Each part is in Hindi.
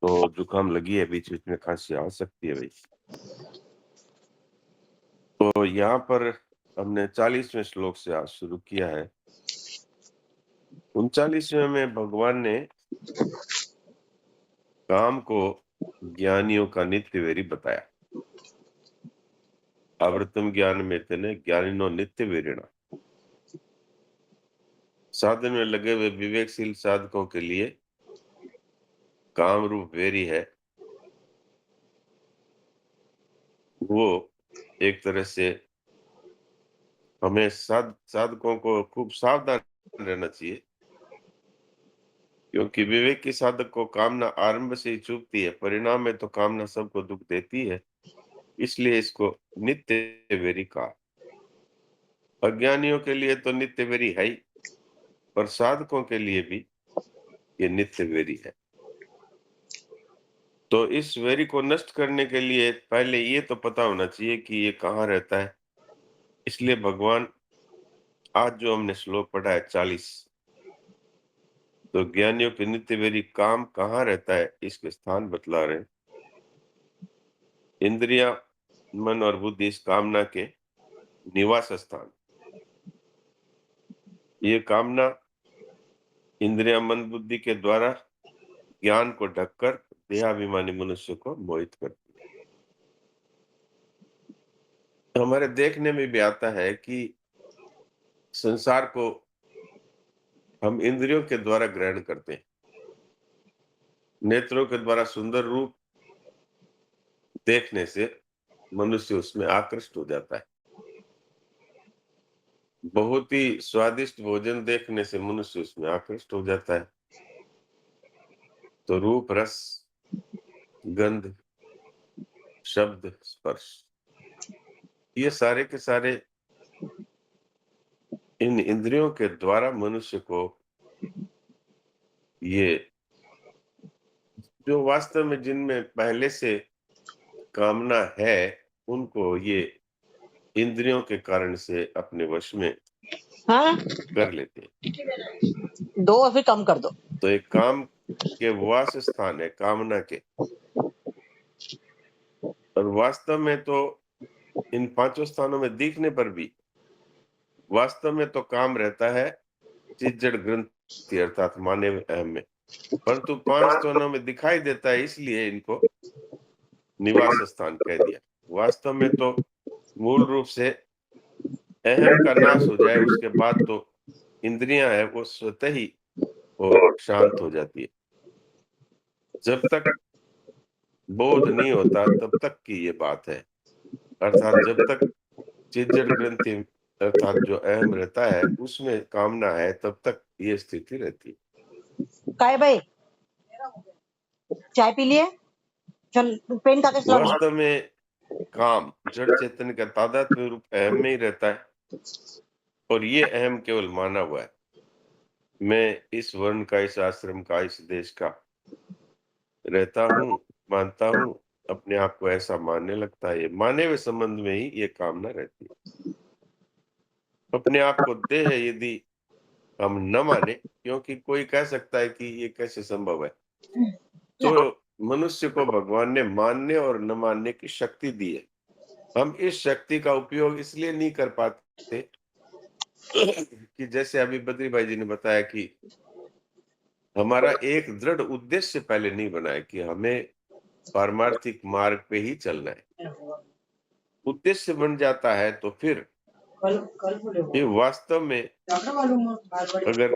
तो जुकाम लगी है, बीच बीच में खांसी आ सकती है भाई। तो यहाँ पर हमने 40वें श्लोक से आज शुरू किया है। 39वें में भगवान ने काम को ज्ञानियों का नित्य वेरी बताया। अवृतम ज्ञान में तेने ज्ञानिनो नित्य वेरिणा। साधन में लगे हुए विवेकशील साधकों के लिए काम रूप वेरी है, वो एक तरह से हमें साधकों को खूब सावधान रहना चाहिए, क्योंकि विवेकी साधक को कामना आरंभ से ही चुभती है, परिणाम में तो कामना सबको दुख देती है, इसलिए इसको नित्य वेरी कहा। अज्ञानियों के लिए तो नित्य वेरी है ही, पर साधकों के लिए भी ये नित्य वेरी है। तो इस वेरी को नष्ट करने के लिए पहले ये तो पता होना चाहिए कि ये कहाँ रहता है। इसलिए भगवान आज जो हमने श्लोक पढ़ा है 40, तो ज्ञानियों के नित्य वेरी काम कहाँ रहता है इसके स्थान बतला रहे हैं। इंद्रिया, मन और बुद्धि इस कामना के निवास स्थान। ये कामना इंद्रिया, मन, बुद्धि के द्वारा ज्ञान को ढककर देहाभिमानी मनुष्य को मोहित करती है। तो हमारे देखने में भी आता है कि संसार को हम इंद्रियों के द्वारा ग्रहण करते हैं। नेत्रों के द्वारा सुंदर रूप देखने से मनुष्य उसमें आकृष्ट हो जाता है। बहुत ही स्वादिष्ट भोजन देखने से मनुष्य उसमें आकृष्ट हो जाता है। तो रूप, रस, गंध, शब्द, स्पर्श, ये सारे के सारे इन इंद्रियों के द्वारा मनुष्य को, ये जो वास्तव में जिनमें पहले से कामना है, उनको ये इंद्रियों के कारण से अपने वश में हाँ कर लेते हैं। दो और फिर कम कर दो। तो एक काम के वास स्थान है कामना के, और वास्तव में तो इन पांचों स्थानों में दिखने पर भी वास्तव में तो काम रहता है चित जड़ ग्रंथि अर्थात माने अहम में, परंतु 5 स्थानों में दिखाई देता है, इसलिए इनको निवास स्थान कह दिया। वास्तव में तो मूल रूप से अहम का नाश हो जाए उसके बाद तो इंद्रियां है वो स्वतः ही वो शांत हो जाती है। जब तक बोध नहीं होता तब तक की ये बात है, अर्थात जब तक चिज्जड़ ग्रंथि अर्थात जो अहम रहता है उसमें कामना है तब तक ये स्थिति रहती है। काय भाई चाय पी लिए? चल पेन कागज ला। वास्तव में काम जड़ चेतन का तादात्म्य रूप अहम में ही रहता है, और ये अहम केवल माना हुआ है। मैं इस वर्ण का, इस आश्रम का, इस देश का रहता हूँ, मानता हूँ, अपने आप को ऐसा मानने लगता है। ये माने हुए संबंध में ही ये कामना रहती है। अपने आप को देह यदि हम न माने, क्योंकि कोई कह सकता है कि ये कैसे संभव है, तो मनुष्य को भगवान ने मानने और न मानने की शक्ति दी है। हम इस शक्ति का उपयोग इसलिए नहीं कर पाते कि जैसे अभी बद्री भाई जी ने बताया कि हमारा एक दृढ़ उद्देश्य पहले नहीं बना है कि हमें पारमार्थिक मार्ग पे ही चलना है। उद्देश्य बन जाता है तो फिर ये वास्तव में अगर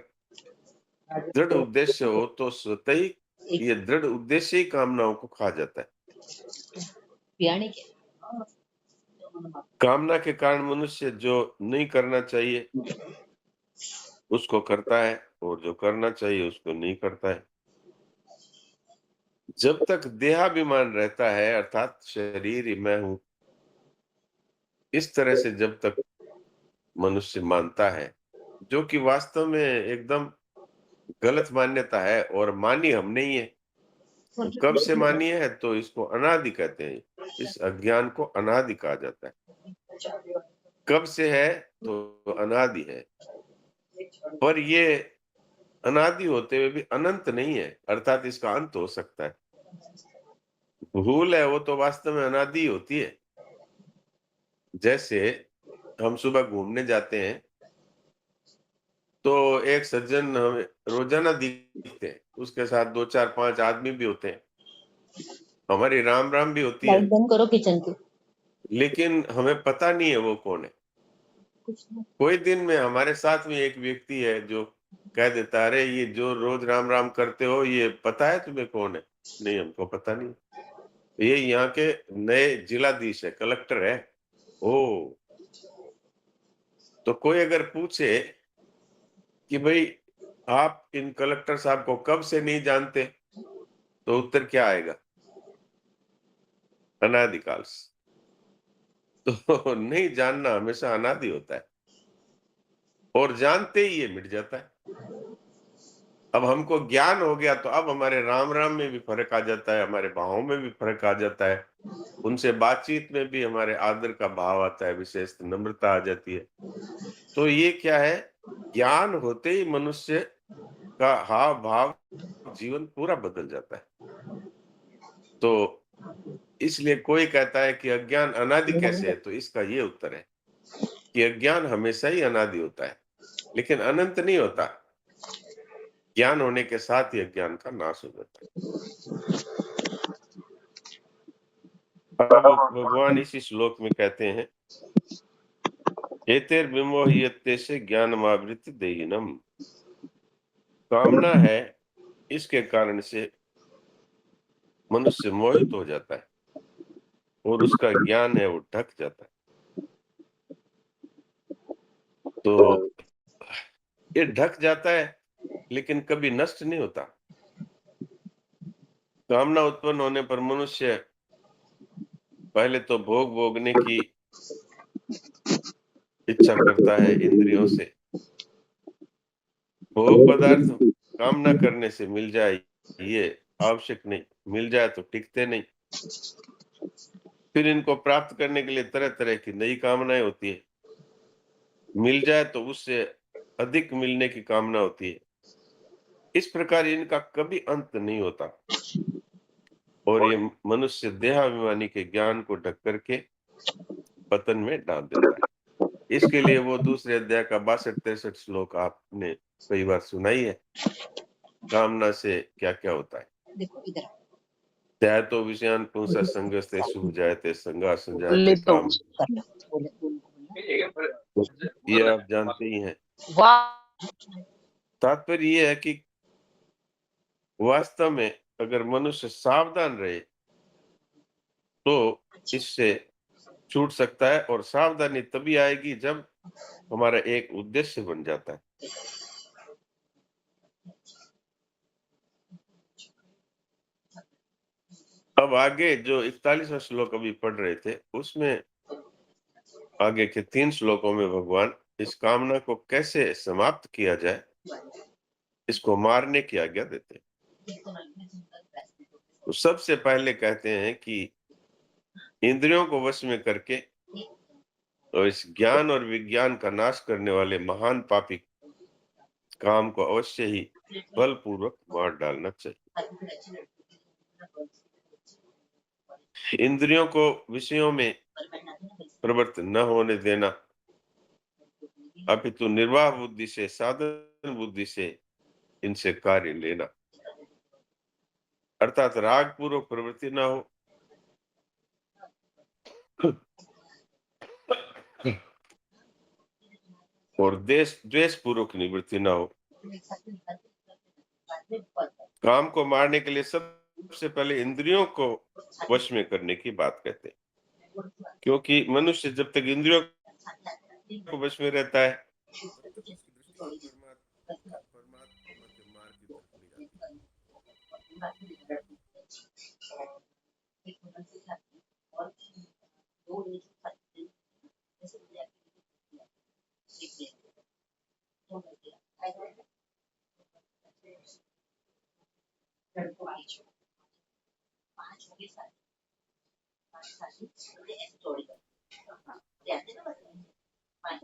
दृढ़ उद्देश्य हो तो स्वतः ही ये दृढ़ उद्देश्य ही कामनाओं को खा जाता है। कामना के कारण मनुष्य जो नहीं करना चाहिए उसको करता है, और जो करना चाहिए उसको नहीं करता है। जब तक देहाभिमान रहता है अर्थात शरीर ही मैं हूं, इस तरह से जब तक मनुष्य मानता है, जो कि वास्तव में एकदम गलत मान्यता है और मानी हमने ही है। तो कब से मानी है, तो इसको अनादि कहते हैं। इस अज्ञान को अनादि कहा जाता है। कब से है, तो अनादि है, पर ये अनादि होते हुए भी अनंत नहीं है, अर्थात इसका अंत हो सकता है। भूल है वो तो वास्तव में अनादि होती है। जैसे हम सुबह घूमने जाते हैं तो एक सज्जन हमें रोजाना दिखते हैं, उसके साथ 2 4 5 आदमी भी होते हैं, हमारी राम राम भी होती है, लाइट बंद करो किचन की। लेकिन हमें पता नहीं है वो कौन है। कोई दिन में हमारे साथ में एक व्यक्ति है जो कह देता है, अरे ये जो रोज राम राम करते हो ये पता है तुम्हें कौन है? नहीं, हमको पता नहीं। ये यहाँ के नए जिलाधीश है, कलेक्टर है। ओ, तो कोई अगर पूछे कि भाई आप इन कलेक्टर साहब को कब से नहीं जानते, तो उत्तर क्या आएगा? अनादिकाल से। तो नहीं जानना हमेशा अनादि होता है, और जानते ही ये मिट जाता है। अब हमको ज्ञान हो गया तो अब हमारे राम राम में भी फर्क आ जाता है, हमारे भावों में भी फर्क आ जाता है, उनसे बातचीत में भी हमारे आदर का भाव आता है, विशेष नम्रता आ जाती है। तो ये क्या है, ज्ञान होते ही मनुष्य का हाव भाव, जीवन पूरा बदल जाता है। तो इसलिए कोई कहता है कि अज्ञान अनादि कैसे है, तो इसका ये उत्तर है कि अज्ञान हमेशा ही अनादि होता है, लेकिन अनंत नहीं होता। ज्ञान होने के साथ ही अज्ञान का नाश हो जाता है। अब भगवान इसी श्लोक में कहते हैं, एतैर्विमोह्यते से ज्ञानमावृत्ति देहिनम। कामना है, इसके कारण से मनुष्य मोहित हो जाता है और उसका ज्ञान है वो ढक जाता है। तो ये ढक जाता है लेकिन कभी नष्ट नहीं होता। कामना उत्पन्न होने पर मनुष्य पहले तो भोग भोगने की इच्छा करता है इंद्रियों से। भोग पदार्थ कामना करने से मिल जाए ये आवश्यक नहीं, मिल जाए तो टिकते नहीं। फिर इनको प्राप्त करने के लिए तरह तरह की नई कामनाएं होती है। मिल जाए तो उससे अधिक मिलने की कामना होती है। इस प्रकार इनका कभी अंत नहीं होता और ये मनुष्य देहाभिमानी के ज्ञान को ढक करके पतन में डाल देता है। इसके लिए वो दूसरे अध्याय का 62-63 श्लोक आपने कई बार सुनाई है। कामना से क्या क्या होता है? देखो इधर त्याह तो विषयान पुंसा संगस्ते शुभ जायते संगा ले संजायते तो काम। कर बोले तो ये आप जानते ही हैं। वाह तात्पर्य ये है कि वास्तव में अगर मनुष्य सावधान रहे तो इससे छूट सकता है, और सावधानी तभी आएगी जब हमारा एक उद्देश्य बन जाता है। अब आगे जो 41वां श्लोक अभी पढ़ रहे थे उसमें आगे के 3 श्लोकों में भगवान इस कामना को कैसे समाप्त किया जाए, इसको मारने की आज्ञा देते हैं। तो सबसे पहले कहते हैं कि इंद्रियों को वश में करके और इस ज्ञान और विज्ञान का नाश करने वाले महान पापी काम को अवश्य ही बलपूर्वक मार डालना चाहिए। इंद्रियों को विषयों में प्रवृत्त न होने देना, अपितु निर्वाह बुद्धि से, साधन बुद्धि से इनसे कार्य लेना, अर्थात राग पूर्वक प्रवृत्ति न हो और देश द्वेष पूर्वक निवृत्ति न हो। काम को मारने के लिए सबसे पहले इंद्रियों को वश में करने की बात कहते हैं, क्योंकि मनुष्य जब तक इंद्रियों को वश में रहता है तब तक उसकी दृष्टि परमात्मा के मार्ग की तरफ नहीं जाती।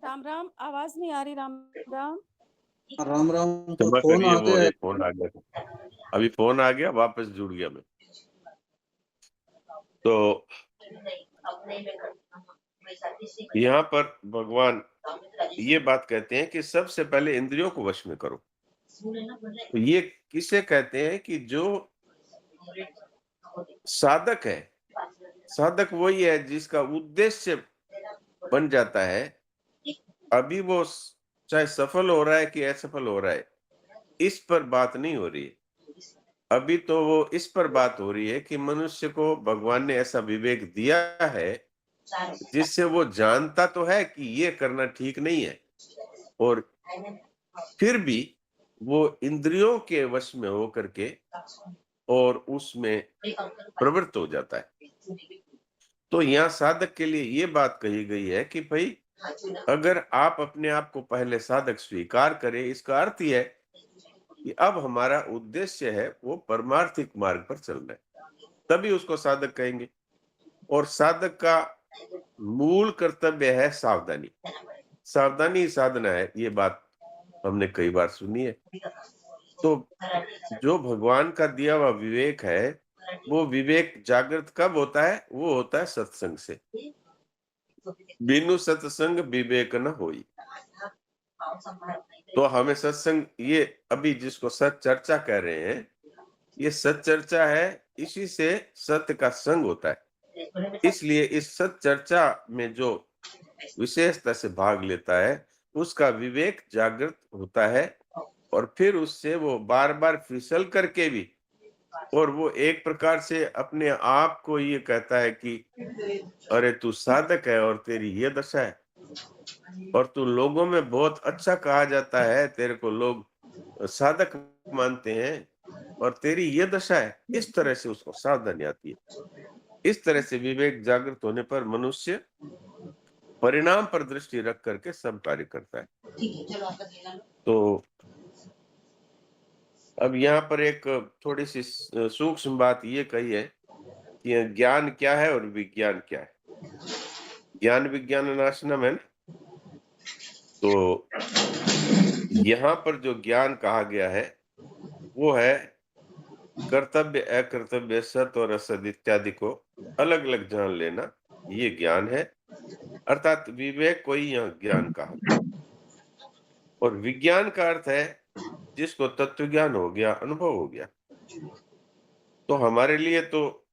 राम राम, आवाज नहीं आ रही। राम राम। राम राम। तो क्षमा फोन करिए, आ वो गया। एक फोन आ गया, अभी फोन आ गया, वापस जुड़ गया मैं। तो यहाँ पर भगवान ये बात कहते हैं कि सबसे पहले इंद्रियों को वश में करो। तो ये किसे कहते हैं कि जो साधक है, साधक वही है जिसका उद्देश्य बन जाता है। अभी वो चाहे सफल हो रहा है कि असफल हो रहा है, इस पर बात नहीं हो रही है। अभी तो वो इस पर बात हो रही है कि मनुष्य को भगवान ने ऐसा विवेक दिया है जिससे वो जानता तो है कि ये करना ठीक नहीं है, और फिर भी वो इंद्रियों के वश में होकर के और उसमें प्रवृत्त हो जाता है। तो यहाँ साधक के लिए ये बात कही गई है कि भाई अगर आप अपने आप को पहले साधक स्वीकार करें, इसका अर्थ यह है कि अब हमारा उद्देश्य है वो परमार्थिक मार्ग पर चलना है, तभी उसको साधक कहेंगे। और साधक का मूल कर्तव्य है सावधानी। सावधानी साधना है, ये बात हमने कई बार सुनी है। तो जो भगवान का दिया हुआ विवेक है, वो विवेक जागृत कब होता है? वो होता है सत्संग से। बिनु सत्संग विवेक न होई। तो हमें सत्संग, ये अभी जिसको सत चर्चा कह रहे हैं, ये सत चर्चा है, इसी से सत्य का संग होता है। इसलिए इस सत चर्चा में जो विशेषता से भाग लेता है, उसका विवेक जागृत होता है, और फिर उससे वो बार बार फिसल करके भी, और वो एक प्रकार से अपने आप को ये कहता है कि अरे तू साधक है और तेरी ये दशा है, और तू लोगों में बहुत अच्छा कहा जाता है, तेरे को लोग साधक मानते हैं, और तेरी ये दशा है। इस तरह से उसको सावधानी आती है। इस तरह से विवेक जागृत होने पर मनुष्य परिणाम पर दृष्टि रख करके सब कार्य करता है। तो अब यहाँ पर एक थोड़ी सी सूक्ष्म बात ये कही है कि ज्ञान क्या है और विज्ञान क्या है। ज्ञान विज्ञान नाशनम है ना। तो यहाँ पर जो ज्ञान कहा गया है वो है कर्तव्य, अकर्तव्य, सत और असत इत्यादि को अलग अलग जान लेना, ये ज्ञान है। अर्थात विवेक को ही यहाँ ज्ञान कहा गया। और विज्ञान का अर्थ है जिसको तत्व ज्ञान हो गया, अनुभव हो गया। तो हमारे लिए तो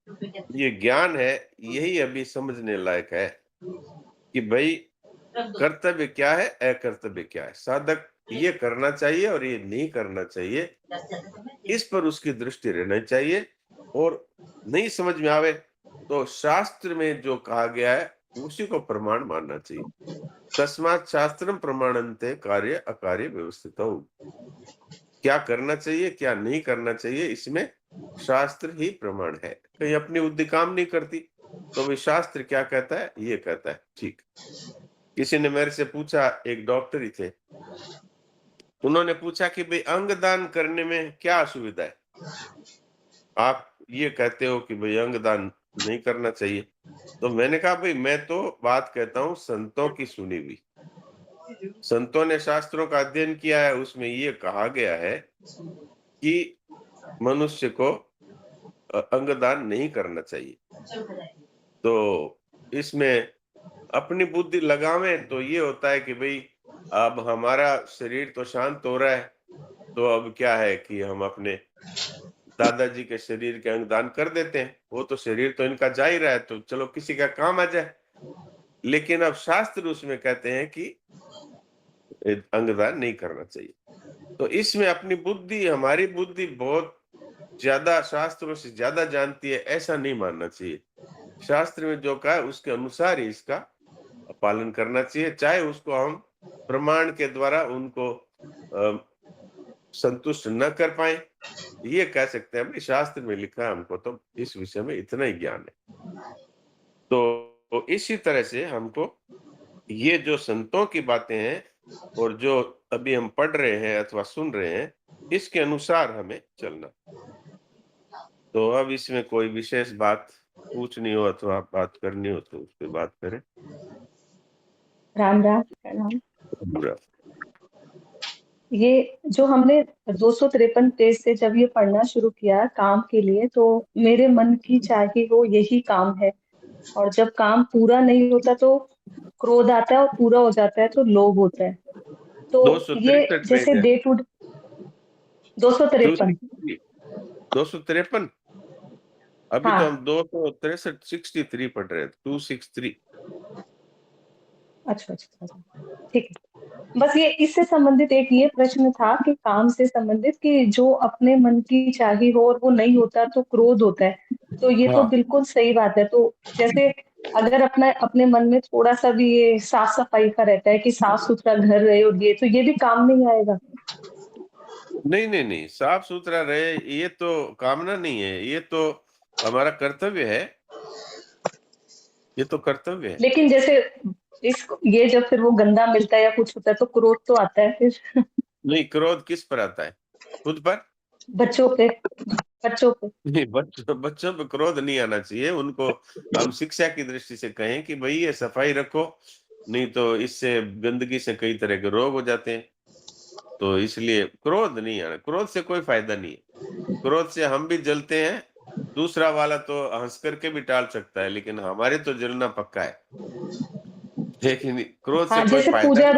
ये ज्ञान है, यही अभी समझने लायक है कि भाई कर्तव्य क्या है, अकर्तव्य क्या है। साधक ये करना चाहिए और ये नहीं करना चाहिए, इस पर उसकी दृष्टि रहना चाहिए। और नहीं समझ में आवे तो शास्त्र में जो कहा गया है उसी को प्रमाण मानना चाहिए। तस्मात् शास्त्रम प्रमाणन्ते कार्य अकार्य व्यवस्थितौ। क्या करना चाहिए, क्या नहीं करना चाहिए, इसमें शास्त्र ही प्रमाण है। कहीं अपनी बुद्धि काम नहीं करती तो भी शास्त्र क्या कहता है, ये कहता है ठीक। किसी ने मेरे से पूछा, एक डॉक्टर ही थे, उन्होंने पूछा कि भाई अंग दान करने में क्या असुविधा है? आप ये कहते हो कि भाई अंग दान नहीं करना चाहिए। तो मैंने कहा भाई मैं तो बात कहता हूँ संतों की सुनी हुई। संतों ने शास्त्रों का अध्ययन किया है, उसमें ये कहा गया है कि मनुष्य को अंगदान नहीं करना चाहिए। तो इसमें अपनी बुद्धि लगावें तो ये होता है कि भाई अब हमारा शरीर तो शांत हो रहा है, तो अब क्या है कि हम अपने दादाजी के शरीर के अंगदान कर देते हैं। वो तो शरीर तो इनका जा ही रहा है, तो चलो किसी का काम आ जाए। लेकिन अब शास्त्र उसमें कहते हैं कि अंगदान नहीं करना चाहिए। तो इसमें अपनी बुद्धि, हमारी बुद्धि बहुत ज्यादा शास्त्रों से ज्यादा जानती है, ऐसा नहीं मानना चाहिए। शास्त्र में जो कहा है उसके अनुसार ही इसका पालन करना चाहिए, चाहे उसको हम प्रमाण के द्वारा उनको संतुष्ट न कर पाए। ये कह सकते हैं भाई शास्त्र में लिखा है, हमको तो इस विषय में इतना ही ज्ञान है। तो इसी तरह से हमको ये जो संतों की बातें हैं और जो अभी हम पढ़ रहे हैं अथवा सुन रहे हैं, इसके अनुसार हमें चलना। तो अब इसमें कोई विशेष बात पूछनी हो अथवा बात करनी हो तो उस पर बात करें। राम राम प्रणाम। पूरा ये जो हमने 253 पेज से जब ये पढ़ना शुरू किया काम के लिए, तो मेरे मन की चाही हो यही काम है, और जब काम पूरा नहीं होता तो क्रोध आता है, और पूरा हो जाता है तो लोभ होता है। तो ये 263 पेज जैसे है। डे टू 253। 263 253। अभी तो हम हाँ, 263 63 पढ़ रहे हैं, 263। अच्छा अच्छा अच्छा, ठीक है। बस ये इससे संबंधित एक ये प्रश्न था कि काम से संबंधित, कि जो अपने मन की चाही हो और वो नहीं होता तो क्रोध होता है। तो ये तो हाँ, बिल्कुल सही बात है। तो जैसे अगर अपना अपने मन में थोड़ा सा भी ये साफ सफाई का रहता है कि साफ सुथरा घर रहे, और ये तो ये भी काम नहीं आएगा। नहीं नहीं नहीं, साफ सुथरा रहे ये तो कामना नहीं है, ये तो हमारा कर्तव्य है। ये तो कर्तव्य है। लेकिन जैसे इस ये जब फिर वो गंदा मिलता है या कुछ होता है तो क्रोध तो आता है फिर। नहीं, क्रोध किस पर आता है? खुद पर? बच्चों पे, बच्चों पे। नहीं, बच्चों बच्चों पे क्रोध नहीं आना चाहिए। उनको हम शिक्षा की दृष्टि से कहें कि भई ये सफाई रखो, नहीं तो इससे गंदगी से कई तरह के रोग हो जाते हैं। तो इसलिए क्रोध नहीं आना, क्रोध से कोई फायदा नहीं है। क्रोध से हम भी जलते हैं, दूसरा वाला तो हँस करके भी टाल सकता है, लेकिन हमारे तो जलना पक्का है। लेकिन क्रोध से हाँ, कोई जैसे फायदा नहीं। पूजा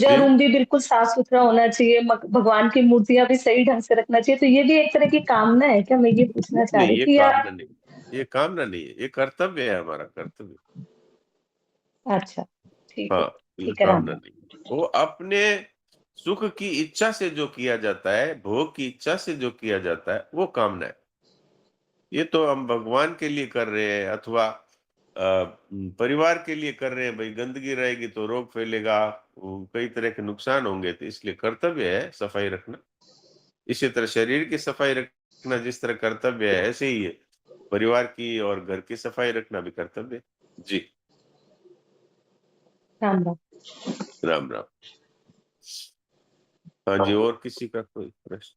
जी? रूम भी बिल्कुल साफ सुथरा होना चाहिए, भगवान की मूर्तियां भी सही ढंग से रखना चाहिए। तो ये भी एक तरह की कामना है क्या? मैं ये पूछना चाह नहीं, रही ये थी, या कामना नहीं। ये कामना नहीं है, ये कर्तव्य है, हमारा कर्तव्य। अच्छा, ठीक है। हाँ, ये ठीक है, राम कामना राम। नहीं। वो अपने सुख की इच्छा से जो किया जाता है, भोग की इच्छा से जो किया जाता है, वो कामना है। ये तो हम भगवान के लिए कर रहे हैं, अथवा परिवार के लिए कर रहे हैं। भाई गंदगी रहेगी तो रोग फैलेगा, कई तरह के नुकसान होंगे, तो इसलिए कर्तव्य है सफाई रखना। इसी तरह शरीर की सफाई रखना जिस तरह कर्तव्य है, ऐसे ही है परिवार की और घर की सफाई रखना भी कर्तव्य है। जी। राम राम। राम राम। हाँ जी, और किसी का कोई प्रश्न?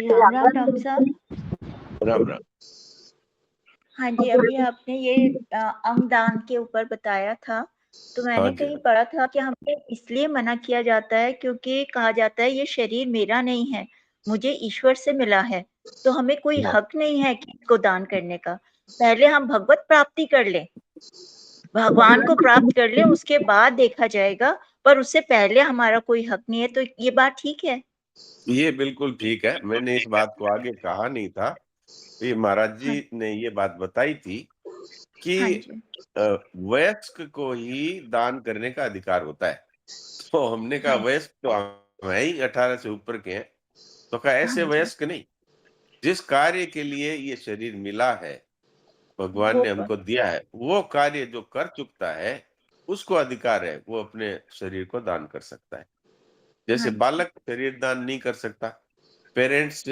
राम राम डॉक्टर साहब। राम राम। हाँ जी, अभी आपने ये अंगदान के ऊपर बताया था, तो हाँ मैंने जी, कहीं हाँ। पढ़ा था कि हमें इसलिए मना किया जाता है क्योंकि कहा जाता है ये शरीर मेरा नहीं है, मुझे ईश्वर से मिला है, तो हमें कोई हाँ। हक नहीं है कि इसको दान करने का। पहले हम भगवत प्राप्ति कर लें, भगवान को प्राप्त कर लें, उसके बाद देखा जाएगा, पर उससे पहले हमारा कोई हक नहीं है। तो ये बात ठीक है? ये बिल्कुल ठीक है। मैंने इस बात को आगे कहा नहीं था। ये महाराज हाँ, जी ने ये बात बताई थी कि हाँ जी, अ, वयस्क को ही दान करने का अधिकार होता है। तो हमने कहा हाँ जी, वयस्क तो हम है ही 18 से ऊपर के हैं। तो कहा हाँ ऐसे जी, वयस्क नहीं, जिस कार्य के लिए ये शरीर मिला है, भगवान वो ने पर हमको दिया है, वो कार्य जो कर चुकता है, उसको अधिकार है, वो अपने शरीर को दान कर सकता है। जैसे हाँ जी, बालक शरीर दान नहीं कर सकता, पेरेंट्स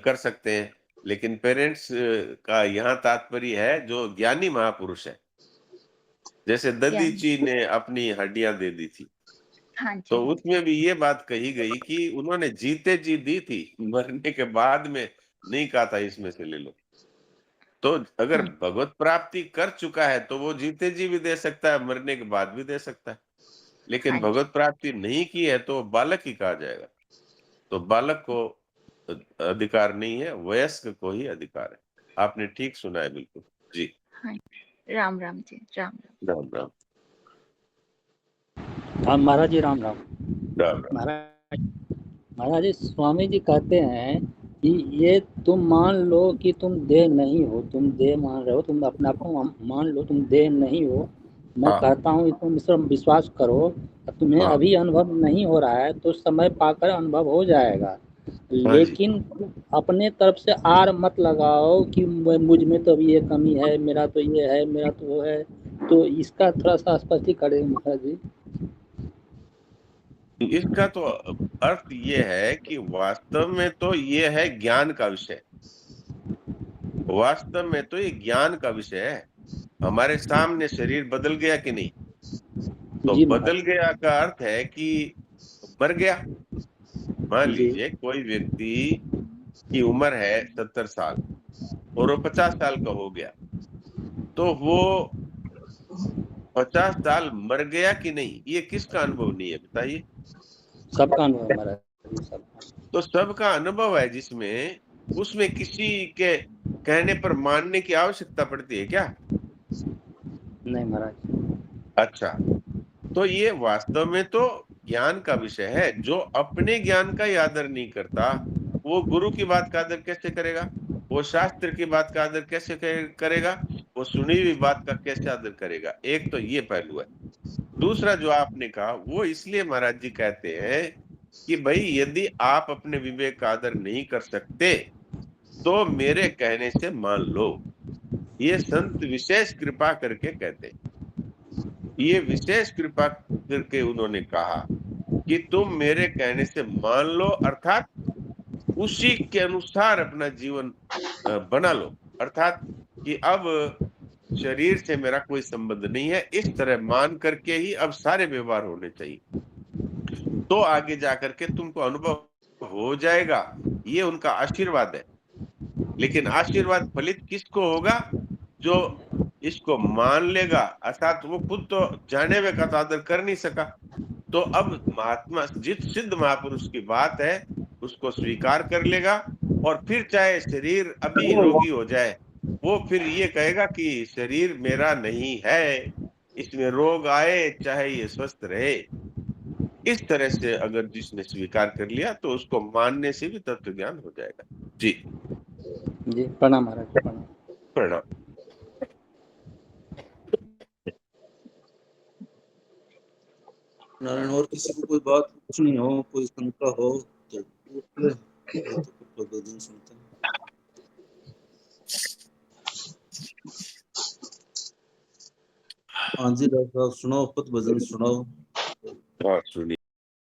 कर सकते हैं, लेकिन पेरेंट्स का यहाँ तात्पर्य है जो ज्ञानी महापुरुष है। जैसे ज्ञान ददीची ने अपनी हड्डियां दे दी थी, हाँ जी, तो हाँ जी, उसमें भी ये बात कही गई कि उन्होंने जीते जी दी थी, मरने के बाद में नहीं कहा था इसमें से ले लो। तो अगर हाँ, भगवत प्राप्ति कर चुका है तो वो जीते जी भी दे सकता है, मरने के बाद भी दे सकता है। लेकिन हाँ जी, भगवत प्राप्ति नहीं की है तो वो बालक ही कहा जाएगा। तो बालक को अ, अधिकार नहीं है, वयस्क को ही अधिकार है। आपने ठीक सुना है बिल्कुल। जी। हाँ। राम राम जी, राम राम। राम राम। हाँ महाराज जी, राम राम। राम राम। महाराज महाराज जी, स्वामी जी कहते हैं कि ये तुम मान लो कि तुम देह नहीं हो, तुम देह मान रहे हो, तुम अपने आप को मान लो तुम देह नहीं हो। मैं हाँ, कहता हूँ तुम इस पर विश्वास करो, तुम्हें हाँ, अभी अनुभव नहीं हो रहा है तो समय पाकर अनुभव हो जाएगा। हाँ जी। लेकिन अपने तरफ से आर मत लगाओ कि मुझ में तो अभी ये कमी है, मेरा तो ये है, मेरा तो वो है। तो इसका थोड़ा सा स्पष्टीकरण करें महाराज जी। इसका तो अर्थ ये है कि वास्तव में तो ये है ज्ञान का विषय। वास्तव में तो ये ज्ञान का विषय है। हमारे सामने शरीर बदल गया कि नहीं? तो जी बदल महाराज गया का अर्थ है कि मर गया। मान जी। लीजिए कोई व्यक्ति की उम्र है 70 साल और वो 50 साल का हो गया, तो वो 50 साल मर गया कि नहीं, ये किसका अनुभव नहीं है बताइए? सबका अनुभव है महाराज जी, सबका। तो सबका अनुभव है जिसमें, उसमें किसी के कहने पर मानने की आवश्यकता पड़ती है क्या? नहीं महाराज। अच्छा, तो ये वास्तव में तो ज्ञान का विषय है। जो अपने ज्ञान का ही आदर नहीं करता, वो गुरु की बात का आदर कैसे करेगा? वो शास्त्र की बात का आदर कैसे करेगा? वो सुनी हुई बात का कैसे आदर करेगा? एक तो ये पहलू है। दूसरा जो आपने कहा, वो इसलिए महाराज जी कहते हैं कि भाई यदि आप अपने विवेक का आदर नहीं कर सकते, तो मेरे कहने से मान लो। ये संत विशेष कृपा करके कहते हैं। ये विशेष कृपा करके उन्होंने कहा कि तुम मेरे कहने से मान लो, अर्थात उसी के अनुसार अपना जीवन बना लो। अर्थात कि अब शरीर से मेरा कोई संबंध नहीं है, इस तरह मान करके ही अब सारे व्यवहार होने चाहिए। तो आगे जाकर के तुमको अनुभव हो जाएगा। ये उनका आशीर्वाद है। लेकिन आशीर्वाद फलित किसको होगा? जो इसको मान लेगा, अर्थात वो खुद तो जाने हुए का तो आदर कर नहीं सका। तो अब महात्मा जित सिद्ध महापुरुष की बात है, उसको स्वीकार कर लेगा, और फिर चाहे शरीर अभी रोगी हो जाए, वो फिर ये कहेगा कि शरीर मेरा नहीं है, इसमें रोग आए चाहे ये स्वस्थ रहे। इस तरह से अगर जिसने स्वीकार कर लिया, तो उसको मानने से भी तत्व ज्ञान हो जाएगा। जी जी प्रणाम महाराज, प्रणाम। प्रणाम। नारायण, और किसी को कोई बात पूछनी हो, कोई शंका हो तो पूछ ले, नहीं तो फिर भजन सुनते हैं। हाँ जी डॉक्टर साहब, सुनाओ, खुद भजन सुनाओ। हाँ सुनिए।